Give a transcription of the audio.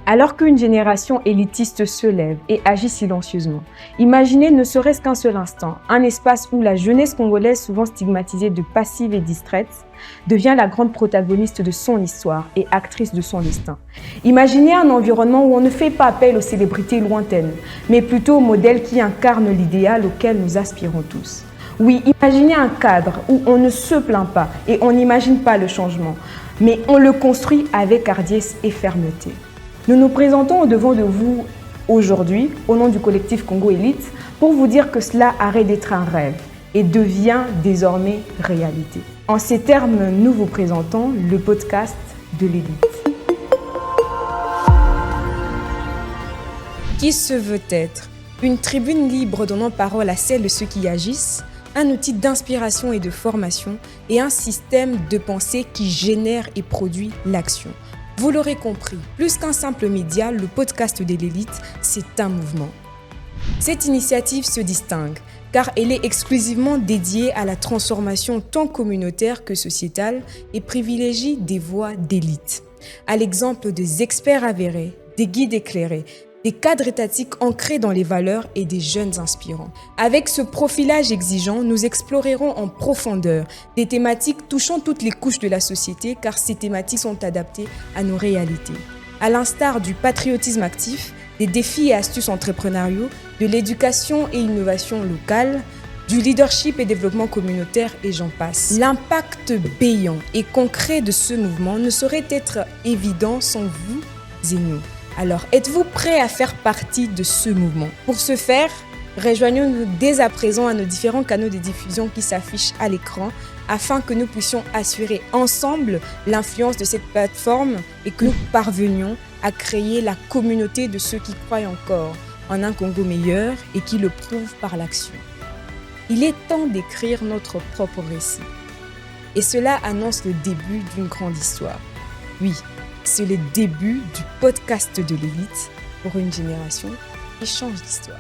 Alors qu'une génération élitiste se lève et agit silencieusement, imaginez ne serait-ce qu'un seul instant, un espace où la jeunesse congolaise, souvent stigmatisée de passive et distraite, devient la grande protagoniste de son histoire et actrice de son destin. Imaginez un environnement où on ne fait pas appel aux célébrités lointaines, mais plutôt aux modèles qui incarnent l'idéal auquel nous aspirons tous. Oui, imaginez un cadre où on ne se plaint pas et on n'imagine pas le changement, mais on le construit avec hardiesse et fermeté. Nous nous présentons au devant de vous aujourd'hui, au nom du collectif Congo Élite, pour vous dire que cela arrête d'être un rêve et devient désormais réalité. En ces termes, nous vous présentons le podcast de l'élite. Qui se veut être? Une tribune libre donnant parole à celles de ceux qui agissent, un outil d'inspiration et de formation et un système de pensée qui génère et produit l'action. Vous l'aurez compris, plus qu'un simple média, le podcast de l'élite, c'est un mouvement. Cette initiative se distingue car elle est exclusivement dédiée à la transformation tant communautaire que sociétale et privilégie des voix d'élite. À l'exemple des experts avérés, des guides éclairés, des cadres étatiques ancrés dans les valeurs et des jeunes inspirants. Avec ce profilage exigeant, nous explorerons en profondeur des thématiques touchant toutes les couches de la société car ces thématiques sont adaptées à nos réalités. À l'instar du patriotisme actif, des défis et astuces entrepreneuriaux, de l'éducation et innovation locale, du leadership et développement communautaire et j'en passe. L'impact béant et concret de ce mouvement ne saurait être évident sans vous et nous. Alors, êtes-vous prêts à faire partie de ce mouvement? Pour ce faire, rejoignons-nous dès à présent à nos différents canaux de diffusion qui s'affichent à l'écran afin que nous puissions assurer ensemble l'influence de cette plateforme et que nous parvenions à créer la communauté de ceux qui croient encore en un Congo meilleur et qui le prouvent par l'action. Il est temps d'écrire notre propre récit. Et cela annonce le début d'une grande histoire. Oui, c'est le début du podcast de l'élite pour une génération qui change d'histoire.